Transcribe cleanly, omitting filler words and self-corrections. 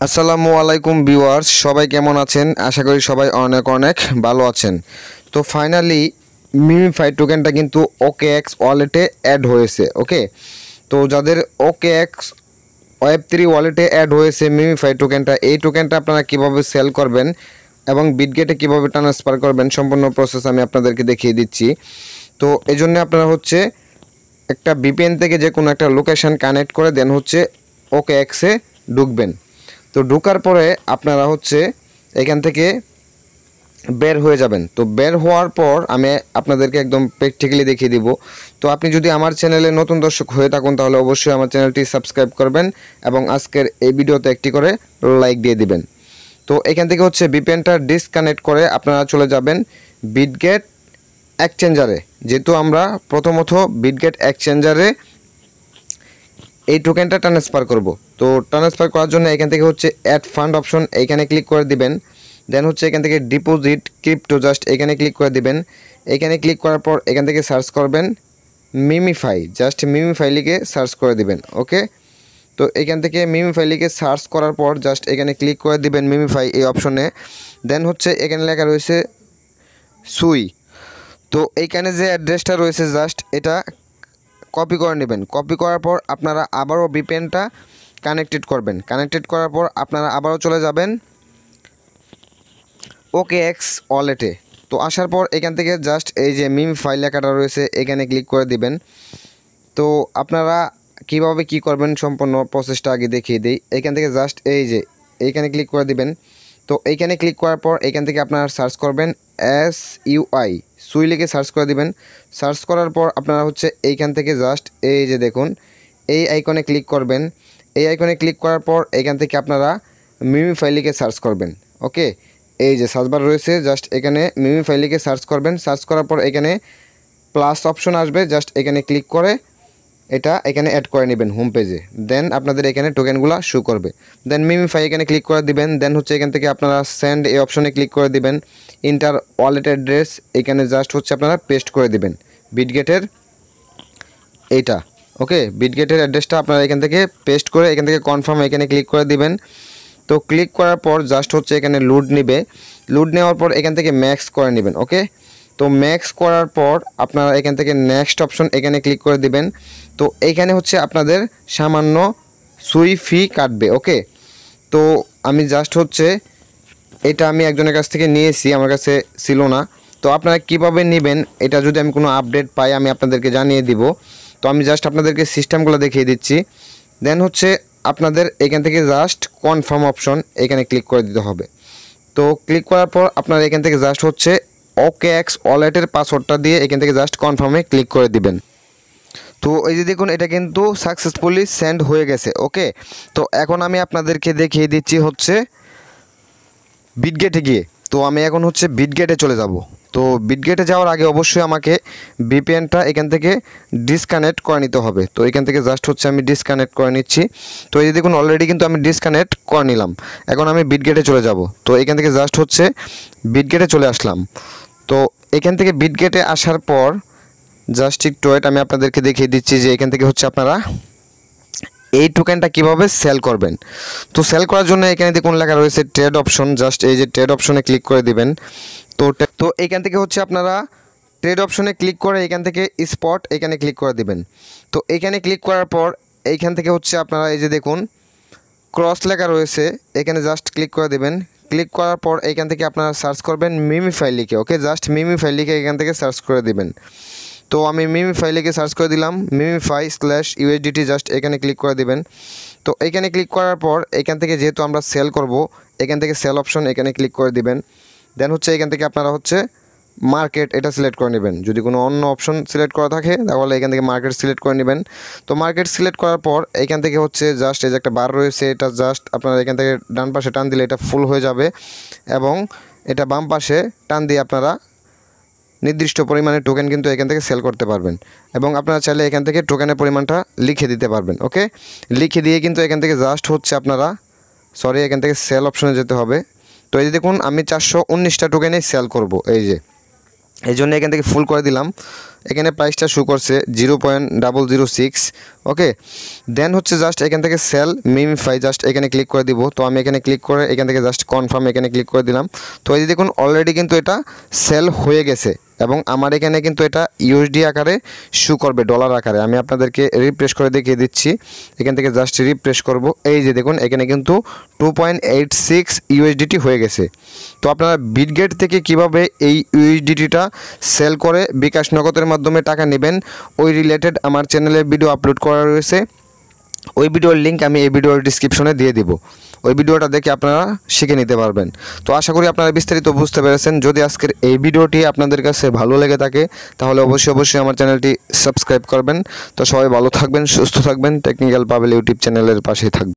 আসসালামু আলাইকুম ভিউয়ার্স, সবাই কেমন আছেন? আশা করি সবাই অনেক অনেক ভালো আছেন। তো ফাইনালি মিমিফাই টোকেনটা কিন্তু OKX ওয়ালেটে অ্যাড হয়েছে। ওকে, তো যাদের OKX Web3 ওয়ালেটে অ্যাড হয়েছে মিমিফাই টোকেনটা, এই টোকেনটা আপনারা কীভাবে সেল করবেন এবং বিটগেটে কীভাবে ট্রান্সফার করবেন সম্পূর্ণ প্রসেস আমি আপনাদেরকে দেখিয়ে দিচ্ছি। তো এই জন্য আপনারা হচ্ছে একটা VPN থেকে যে কোনো একটা লোকেশান কানেক্ট করে দেন হচ্ছে OKX-এ ঢুকবেন। তো ঢোকার পরে আপনারা হচ্ছে এখান থেকে বের হয়ে যাবেন। তো বের হওয়ার পর আমি আপনাদেরকে একদম প্র্যাকটিক্যালি দেখিয়ে দিব। তো আপনি যদি আমার চ্যানেলে নতুন দর্শক হয়ে থাকুন তাহলে অবশ্যই আমার চ্যানেলটি সাবস্ক্রাইব করবেন এবং আজকের এই ভিডিওতে একটি করে লাইক দিয়ে দিবেন। তো এখান থেকে হচ্ছে VPN-টা ডিসকানেক্ট করে আপনারা চলে যাবেন বিটগেট এক্সচেঞ্জারে। যেহেতু আমরা প্রথমত বিটগেট এক্সচেঞ্জারে এই টোকেনটা ট্রান্সফার করব। তো ট্রান্সফার করার জন্য এখান থেকে হচ্ছে অ্যাড ফান্ড অপশন এইখানে ক্লিক করে দিবেন। দেন হচ্ছে এখান থেকে ডিপোজিট ক্রিপ্টো জাস্ট এখানে ক্লিক করে দিবেন। এখানে ক্লিক করার পর এখান থেকে সার্চ করবেন মিমিফাই, জাস্ট মিমিফাই লিখে সার্চ করে দিবেন। ওকে, তো এখান থেকে মিমিফাই লিখে সার্চ করার পর জাস্ট এখানে ক্লিক করে দিবেন মিমিফাই এই অপশনে। দেন হচ্ছে এখানে লেখা রয়েছে সুই। তো এইখানে যে অ্যাড্রেসটা রয়েছে জাস্ট এটা কপি করে নেবেন। কপি করার পর আপনারা আবারও VPN-টা কানেক্টেড করবেন। কানেক্টেড করার পর আপনারা আবারও চলে যাবেন OKX ওয়ালেটে। তো আসার পর এখান থেকে জাস্ট এই যে মিমিফাই লেখাটা রয়েছে এখানে ক্লিক করে দিবেন। তো আপনারা কিভাবে কি করবেন সম্পূর্ণ প্রসেসটা আগে দেখিয়ে দিই। এখান থেকে জাস্ট এই যে এইখানে ক্লিক করে দিবেন। তো এইখানে ক্লিক করার পর এখান থেকে আপনারা সার্চ করবেন SUI, সুই লিখে সার্চ করে দিবেন। সার্চ করার পর আপনারা হচ্ছে এইখান থেকে জাস্ট এই যে দেখুন এই আইকনে ক্লিক করবেন। এই আইকনে ক্লিক করার পর এখান থেকে আপনারা মিমিফাই লিখে সার্চ করবেন। ওকে, এই যে সার্চবার রয়েছে জাস্ট এখানে মিমিফাই লিখে সার্চ করবেন। সার্চ করার পর এখানে প্লাস অপশন আসবে, জাস্ট এখানে ক্লিক করে এটা এখানে অ্যাড করে নেবেন হোম পেজে। দেন আপনাদের এখানে টোকেনগুলো শো করবে। দেন মিমিফাই এখানে ক্লিক করে দিবেন। দেন হচ্ছে এখান থেকে আপনারা সেন্ড এই অপশনে ক্লিক করে দিবেন। ইন্টার ওয়ালেট অ্যাড্রেস এখানে জাস্ট হচ্ছে আপনারা পেস্ট করে দিবেন বিটগেটের এইটা। ওকে, বিটগেটের অ্যাড্রেসটা আপনারা এখান থেকে পেস্ট করে এখান থেকে কনফার্ম এখানে ক্লিক করে দিবেন। তো ক্লিক করার পর জাস্ট হচ্ছে এখানে লোড নেবে। লোড নেওয়ার পর এখান থেকে ম্যাক্স করে নেবেন। ওকে, তো ম্যাক্স করার পর আপনারা এখান থেকে নেক্সট অপশন এখানে ক্লিক করে দিবেন। তো এইখানে হচ্ছে আপনাদের সামান্য সুই ফি কাটবে। ওকে, তো আমি জাস্ট হচ্ছে এটা আমি একজনের কাছ থেকে নিয়েছি, আমার কাছে ছিল না। তো আপনারা কীভাবে নেবেন এটা যদি আমি কোনো আপডেট পাই আমি আপনাদেরকে জানিয়ে দিব। তো আমি জাস্ট আপনাদেরকে সিস্টেমগুলো দেখিয়ে দিচ্ছি। দেন হচ্ছে আপনাদের এখান থেকে জাস্ট কনফার্ম অপশন এখানে ক্লিক করে দিতে হবে। তো ক্লিক করার পর আপনারা এখান থেকে জাস্ট হচ্ছে OKX ওয়ালেটের পাসওয়ার্ডটা দিয়ে এখান থেকে জাস্ট কনফার্মে ক্লিক করে দিবেন। তো এই যে দেখুন এটা কিন্তু সাকসেসফুলি সেন্ড হয়ে গেছে। ওকে, তো এখন আমি আপনাদেরকে দেখিয়ে দিচ্ছি হচ্ছে বিটগেটে গিয়ে। তো আমি এখন হচ্ছে বিটগেটে চলে যাব। তো বিটগেটে যাওয়ার আগে অবশ্যই আমাকে VPN-টা এখান থেকে ডিসকানেক্ট করে নিতে হবে। তো এখান থেকে জাস্ট হচ্ছে আমি ডিসকানেক্ট করে নিচ্ছি। তো এই যে দেখুন অলরেডি কিন্তু আমি ডিসকানেক্ট করে নিলাম। এখন আমি বিটগেটে চলে যাব। তো এখান থেকে জাস্ট হচ্ছে বিটগেটে চলে আসলাম। তো এখান থেকে বিটগেটে আসার পর জাস্ট একটু ওয়েট, আমি আপনাদেরকে দেখিয়ে দিচ্ছি যে এখান থেকে হচ্ছে আপনারা এই টোকেনটা কিভাবে সেল করবেন। তো সেল করার জন্য এখানে দেখুন লেখা রয়েছে ট্রেড অপশন, জাস্ট এই যে ট্রেড অপশনে ক্লিক করে দিবেন। তো এখান থেকে হচ্ছে আপনারা ট্রেড অপশনে ক্লিক করে এখান থেকে স্পট এখানে ক্লিক করে দিবেন। তো এখানে ক্লিক করার পর এইখান থেকে হচ্ছে আপনারা এই যে দেখুন ক্রস লেখা রয়েছে এখানে জাস্ট ক্লিক করে দেবেন। ক্লিক করার পর এখান থেকে আপনারা সার্চ করবেন মিমিফাই লিখে। ওকে, জাস্ট মিমিফাই লিখে এখান থেকে সার্চ করে দিবেন। তো আমি মিমিফাই লিখে সার্চ করে দিলাম মিমিফাই/USDT, জাস্ট এখানে ক্লিক করে দিবেন। তো এখানে ক্লিক করার পর এখান থেকে যেহেতু আমরা সেল করব এখান থেকে সেল অপশন এখানে ক্লিক করে দিবেন। দেন হচ্ছে এখান থেকে আপনারা হচ্ছে মার্কেট এটা সিলেক্ট করে নেবেন। যদি কোনো অন্য অপশন সিলেক্ট করা থাকে তাহলে এখান থেকে মার্কেট সিলেক্ট করে নেবেন। তো মার্কেট সিলেক্ট করার পর এখান থেকে হচ্ছে জাস্ট এই যে একটা বার রয়েছে এটা জাস্ট আপনারা এখান থেকে ডান পাশে টান দিলে এটা ফুল হয়ে যাবে এবং এটা বাম পাশে টান দিয়ে আপনারা নির্দিষ্ট পরিমাণে টোকেন কিন্তু এখান থেকে সেল করতে পারবেন এবং আপনারা চাইলে এখান থেকে টোকেনের পরিমাণটা লিখে দিতে পারবেন। ওকে, লিখে দিয়ে কিন্তু এখান থেকে জাস্ট হচ্ছে আপনারা এখান থেকে সেল অপশনে যেতে হবে। তো এই যে দেখুন আমি 419টা টোকেনেই সেল করব, এই যে এই জন্য এখান থেকে ফুল করে দিলাম। এখানে প্রাইসটা শো করছে 0.006। ওকে, দেন হচ্ছে জাস্ট এখান থেকে সেল মিমিফাই জাস্ট এখানে ক্লিক করে দিব। তো আমি এখানে ক্লিক করে এখান থেকে জাস্ট কনফার্ম এখানে ক্লিক করে দিলাম। তো এই যে দেখুন অলরেডি কিন্তু এটা সেল হয়ে গেছে এবং আমার এখানে কিন্তু এটা ইউএসডি আকারে শো করবে, ডলার আকারে। আমি আপনাদেরকে রিফ্রেশ করে দেখিয়ে দিচ্ছি। এখান থেকে জাস্ট রিফ্রেশ করব, এই যে দেখুন এখানে কিন্তু 2.86 ইউএসডিটি হয়ে গেছে। তো আপনারা বিটগেট থেকে কিভাবে এই ইউএসডিটিটা সেল করে বিকাশ নগদের মাধ্যমে টাকা নেবেন, ওই রিলেটেড আমার চ্যানেলে ভিডিও আপলোড করা রয়েছে। ওই ভিডিওর লিঙ্ক আমি এই ভিডিওর ডিসক্রিপশনে দিয়ে দিব। ওই ভিডিওটা দেখে আপনারা শিখে নিতে পারবেন। তো আশা করি আপনারা বিস্তারিত বুঝতে পেরেছেন। যদি আজকের এই ভিডিওটি আপনাদের কাছে ভালো লেগে থাকে তাহলে অবশ্যই আমার চ্যানেলটি সাবস্ক্রাইব করবেন। তো সবাই ভালো থাকবেন, সুস্থ থাকবেন, টেকনিক্যাল পাবেল ইউটিউব চ্যানেলের পাশেই থাকবেন।